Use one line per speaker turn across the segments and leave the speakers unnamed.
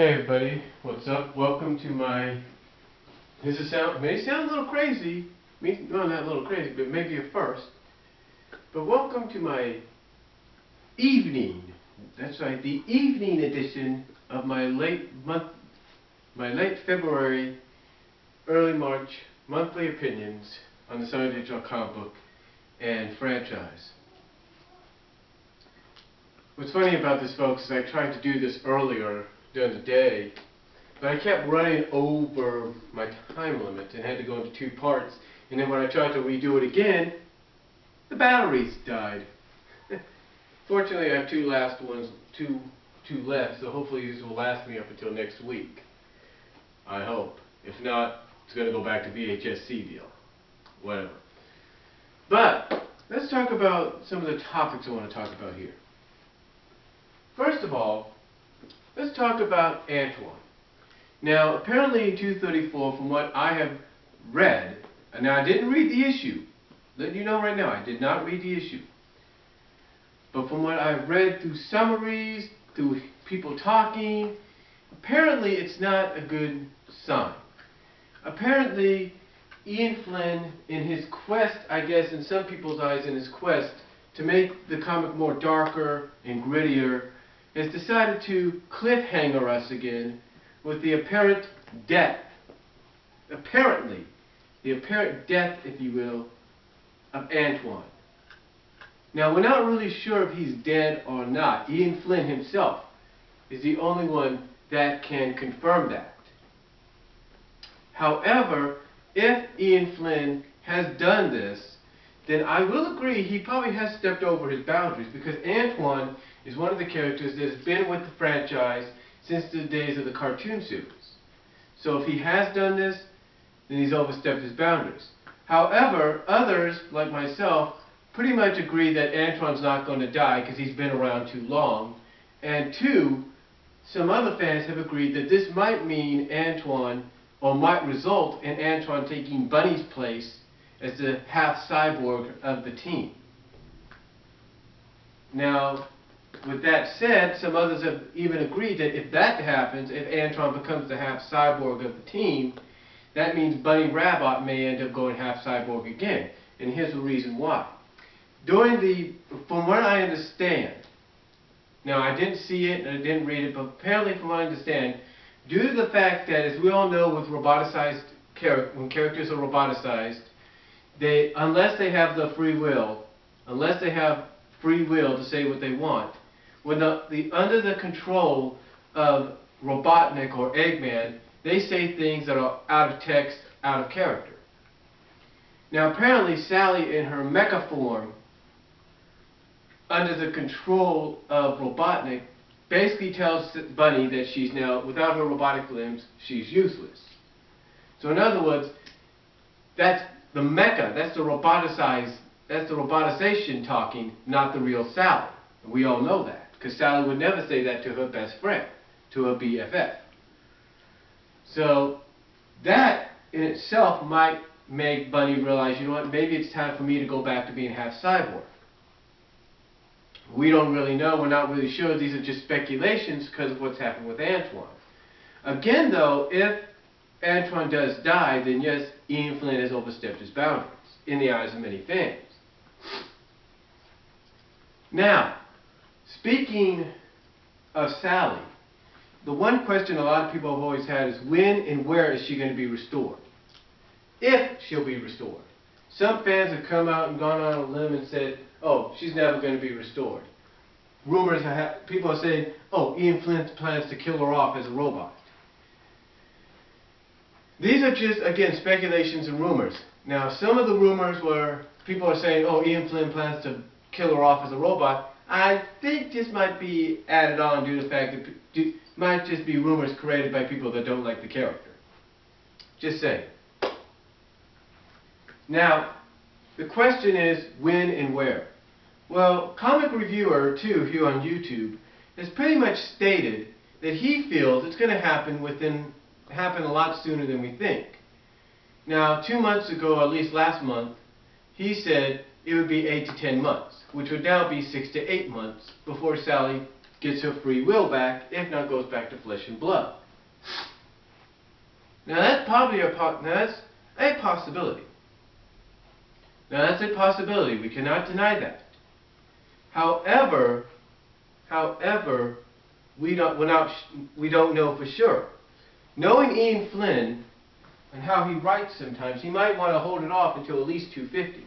Hey everybody, what's up? Welcome to my, may sound a little crazy, well not a little crazy, but maybe a first, but welcome to my evening, that's right, the evening edition of my late February, early March monthly opinions on the Sunday Digital comic book and franchise. What's funny about this, folks, is I tried to do this earlier during the day, but I kept running over my time limit and had to go into two parts. And then when I tried to redo it again, the batteries died. Fortunately, I have two left, so hopefully these will last me up until next week. I hope. If not, it's going to go back to VHS-C deal. Whatever. But let's talk about some of the topics I want to talk about here. First of all, let's talk about Antoine. Now, apparently in 234, from what I have read, and now I didn't read the issue, letting you know right now, I did not read the issue. But from what I've read through summaries, through people talking, apparently it's not a good sign. Apparently, Ian Flynn, in his quest, I guess in some people's eyes, in his quest to make the comic more darker and grittier, has decided to cliffhanger us again with the apparent death, the apparent death, if you will, of Antoine. Now, we're not really sure if he's dead or not. Ian Flynn himself is the only one that can confirm that. However, if Ian Flynn has done this, then I will agree he probably has stepped over his boundaries, because Antoine is one of the characters that has been with the franchise since the days of the cartoon series. So if he has done this, then he's overstepped his boundaries. However, others, like myself, pretty much agree that Antoine's not going to die because he's been around too long. And two, some other fans have agreed that this might mean Antoine, or might result in Antoine taking Bunny's place as the half-cyborg of the team. Now, with that said, some others have even agreed that if that happens, if Antoine becomes the half-cyborg of the team, that means Bunny Rabbit may end up going half-cyborg again. And here's the reason why. From what I understand, now I didn't see it and I didn't read it, but apparently from what I understand, due to the fact that, as we all know with roboticized when characters are roboticized, unless they have the free will, to say what they want, when under the control of Robotnik or Eggman, they say things that are out of text, out of character. Now apparently Sally, in her mecha form, under the control of Robotnik, basically tells Bunny that she's now, without her robotic limbs, she's useless. So in other words, that's the mecha, that's the roboticization talking, not the real Sally. And we all know that, because Sally would never say that to her best friend, to her BFF. So that in itself might make Bunny realize, you know what, maybe it's time for me to go back to being half cyborg. We don't really know, we're not really sure, these are just speculations because of what's happened with Antoine. Again though, if Antoine does die, then yes, Ian Flynn has overstepped his boundaries in the eyes of many fans. Now, speaking of Sally, the one question a lot of people have always had is when and where is she going to be restored? If she'll be restored. Some fans have come out and gone on a limb and said, oh, she's never going to be restored. Rumors, people are saying, oh, Ian Flynn plans to kill her off as a robot. These are just, again, speculations and rumors. Now, some of the rumors where people are saying, oh, Ian Flynn plans to kill her off as a robot, I think this might be added on due to the fact that it might just be rumors created by people that don't like the character. Just saying. Now, the question is when and where. Well, Comic Reviewer 2 here on YouTube has pretty much stated that he feels it's going to happen a lot sooner than we think. Now, 2 months ago, or at least last month, he said it would be 8 to 10 months, which would now be 6 to 8 months before Sally gets her free will back, if not goes back to flesh and blood. Now that's probably a possibility. Now that's a possibility. We cannot deny that. However, we don't know for sure. Knowing Ian Flynn and how he writes sometimes, he might want to hold it off until at least 250.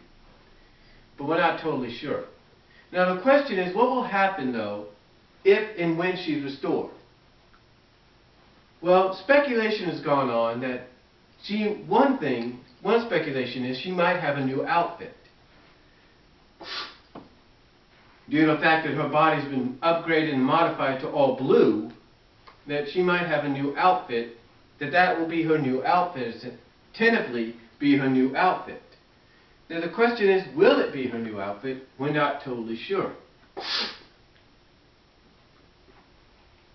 But we're not totally sure. Now the question is, what will happen though if and when she's restored? Well, speculation has gone on that one speculation is she might have a new outfit. Due to the fact that her body's been upgraded and modified to all blue, that she might have a new outfit, that will be her new outfit, tentatively be her new outfit. Now the question is, will it be her new outfit? We're not totally sure.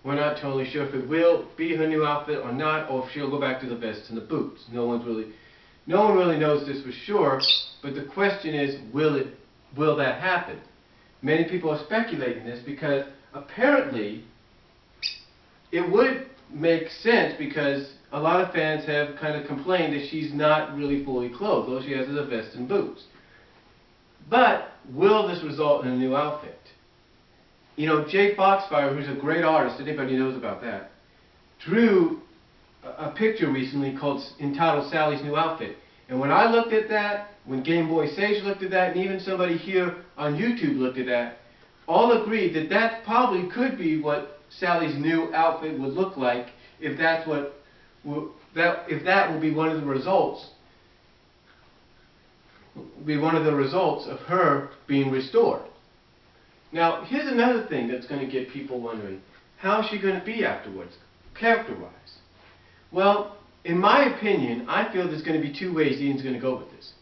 We're not totally sure if it will be her new outfit or not, or if she'll go back to the vest and the boots. No one really knows this for sure, but the question is, will that happen? Many people are speculating this because apparently it would make sense, because a lot of fans have kind of complained that she's not really fully clothed. All she has is a vest and boots. But will this result in a new outfit? You know, Jay Foxfire, who's a great artist, anybody knows about that, drew a picture recently entitled Sally's New Outfit. And when I looked at that, when Game Boy Sage looked at that, and even somebody here on YouTube looked at that, all agreed that that probably could be what Sally's new outfit would look like, if that will be one of the results. Be one of the results of her being restored. Now, here's another thing that's going to get people wondering. How is she going to be afterwards, character-wise? Well, in my opinion, I feel there's going to be two ways Ian's going to go with this.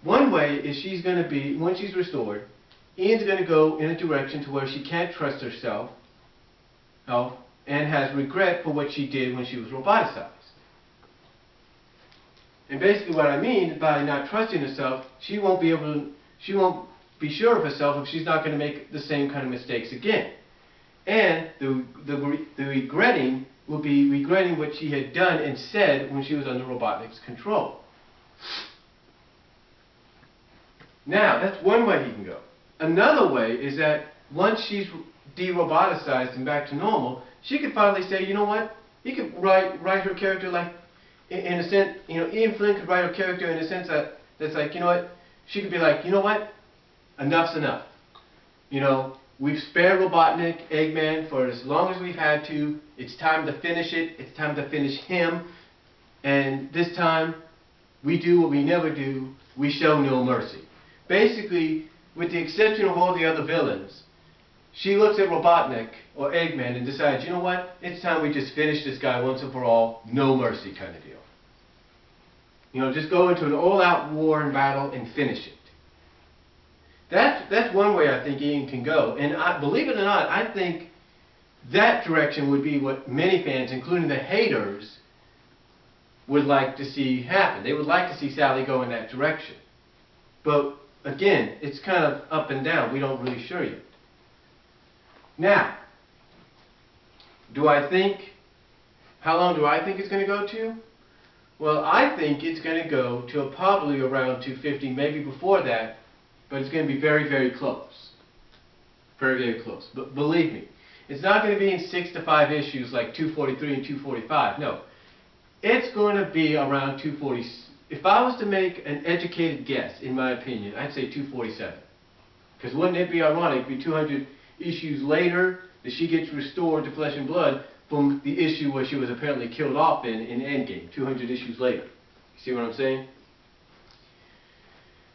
One way is she's going to be, when she's restored, Ian's going to go in a direction to where she can't trust herself and has regret for what she did when she was roboticized. And basically what I mean by not trusting herself, she won't be sure of herself if she's not going to make the same kind of mistakes again. And the regretting will be regretting what she had done and said when she was under robotics control. Now, that's one way he can go. Another way is that once she's de-roboticized and back to normal, she could finally say, you know what, he could write her character like, in a sense, you know, Ian Flynn could write her character in a sense that's like, you know what, she could be like, you know what, enough's enough. You know, we've spared Robotnik, Eggman, for as long as we've had to. It's time to finish it. It's time to finish him. And this time, we do what we never do. We show no mercy. Basically, with the exception of all the other villains, she looks at Robotnik or Eggman and decides, you know what, it's time we just finish this guy once and for all. No mercy kind of deal. You know, just go into an all-out war and battle and finish it. That's one way I think Ian can go. And believe it or not, I think that direction would be what many fans, including the haters, would like to see happen. They would like to see Sally go in that direction. But again, it's kind of up and down. We don't really sure yet. Now, how long do I think it's going to go to? Well, I think it's going to go to probably around 250, maybe before that. But it's going to be very, very close. Very, very close. But believe me, it's not going to be in 6 to 5 issues like 243 and 245. No. It's going to be around 240. If I was to make an educated guess, in my opinion, I'd say 247. Because wouldn't it be ironic, it'd be 200 issues later that she gets restored to flesh and blood from the issue where she was apparently killed off in Endgame, 200 issues later. You see what I'm saying?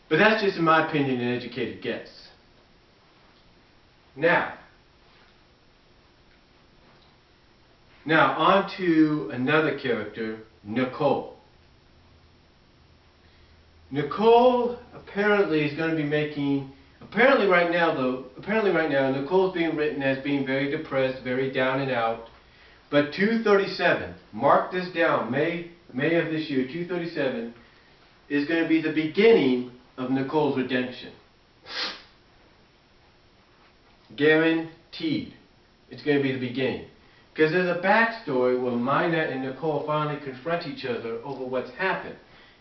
But that's just, in my opinion, an educated guess. Now on to another character, Nicole. Nicole apparently is going to be making, apparently right now, Nicole's being written as being very depressed, very down and out. But 237, mark this down, May of this year, 237 is going to be the beginning of Nicole's redemption. Guaranteed. it's going to be the beginning. Because there's a backstory where Minette and Nicole finally confront each other over what's happened.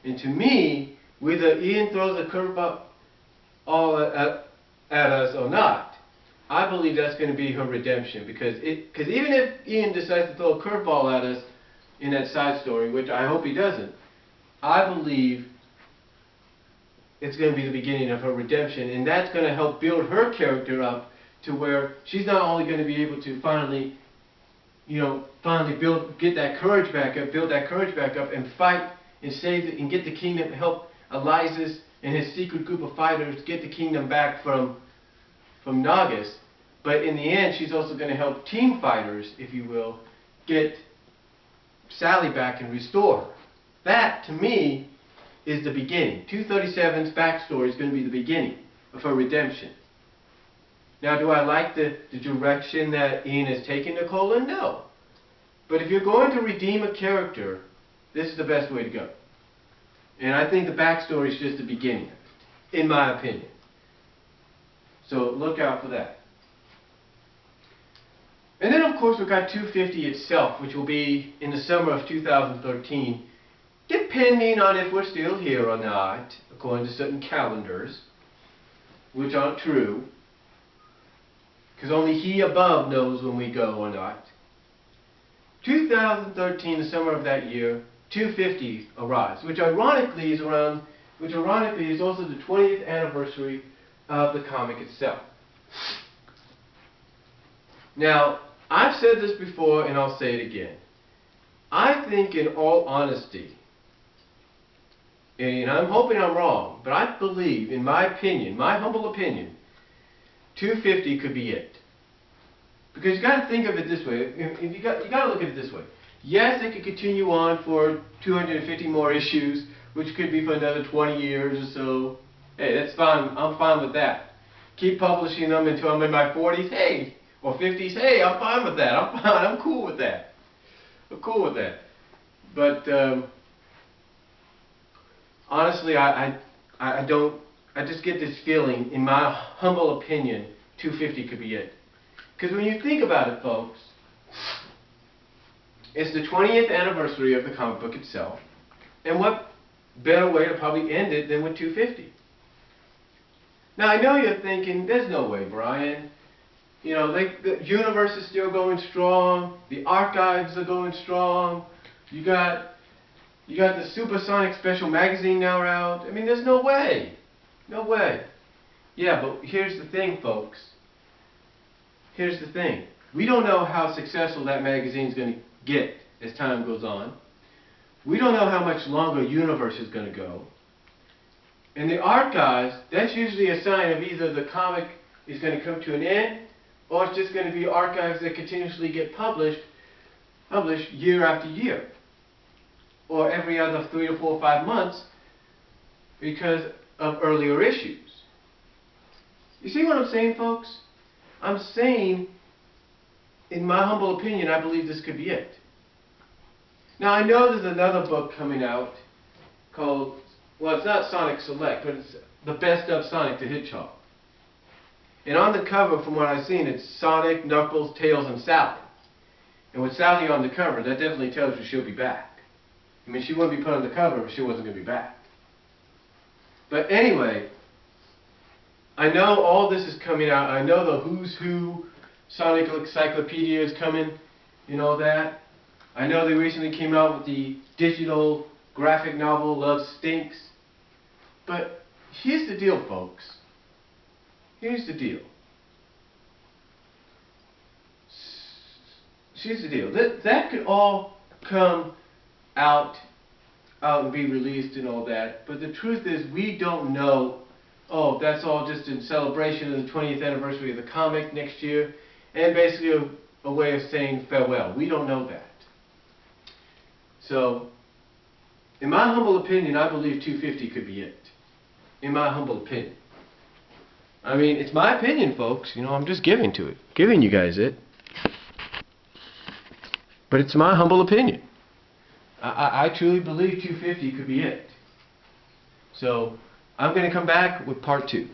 And to me, whether Ian throws a curveball at us or not, I believe that's going to be her redemption. Because even if Ian decides to throw a curveball at us in that side story, which I hope he doesn't, I believe it's going to be the beginning of her redemption. And that's going to help build her character up to where she's not only going to be able to finally get that courage back up, and fight and save it and get the kingdom, help Elias and his secret group of fighters get the kingdom back from Nagas. But in the end, she's also going to help team fighters, if you will, get Sally back and restore her. That, to me, is the beginning. 237's backstory is going to be the beginning of her redemption. Now, do I like the direction that Ian has taken Nicole? No. But if you're going to redeem a character, this is the best way to go. And I think the backstory is just the beginning of it, in my opinion. So look out for that. And then, of course, we've got 250 itself, which will be in the summer of 2013, depending on if we're still here or not, according to certain calendars, which aren't true, because only he above knows when we go or not. 2013, the summer of that year, 250 arrives, which ironically is also the 20th anniversary of the comic itself. Now, I've said this before and I'll say it again. I think, in all honesty, and I'm hoping I'm wrong, but I believe, in my opinion, my humble opinion, 250 could be it. Because you got to think of it this way. You got to look at it this way. Yes, it could continue on for 250 more issues, which could be for another 20 years or so. Hey, that's fine. I'm fine with that. Keep publishing them until I'm in my 40s. Hey, or 50s. Hey, I'm fine with that. I'm fine. I'm cool with that. I'm cool with that. But honestly, I just get this feeling, in my humble opinion, 250 could be it. Because when you think about it, folks, it's the 20th anniversary of the comic book itself, and what better way to probably end it than with 250? Now, I know you're thinking, there's no way, Brian. You know, the universe is still going strong, the archives are going strong, you got the Supersonic Special Magazine now out. I mean, there's no way. No way. Yeah, but here's the thing, folks. Here's the thing. We don't know how successful that magazine is going to get as time goes on. We don't know how much longer Universe is going to go. And the archives, that's usually a sign of either the comic is going to come to an end, or it's just going to be archives that continuously get published year after year, or every other 3 or 4 or 5 months because of earlier issues. You see what I'm saying, folks? I'm saying, in my humble opinion, I believe this could be it. Now, I know there's another book coming out called, well, it's not Sonic Select, but it's The Best of Sonic the Hedgehog. And on the cover, from what I've seen, it's Sonic, Knuckles, Tails, and Sally. And with Sally on the cover, that definitely tells you she'll be back. I mean, she wouldn't be put on the cover if she wasn't going to be back. But anyway, I know all this is coming out. I know the Who's Who Sonic Encyclopedia is coming and all that. I know they recently came out with the digital graphic novel Love Stinks. But here's the deal, folks. Here's the deal. Here's the deal. That could all come out and be released and all that. But the truth is, we don't know. Oh, that's all just in celebration of the 20th anniversary of the comic next year, and basically a way of saying farewell. We don't know that. So, in my humble opinion, I believe 250 could be it. In my humble opinion. I mean, it's my opinion, folks. You know, I'm just giving you guys it. But it's my humble opinion. I truly believe 250 could be it. So, I'm going to come back with part 2.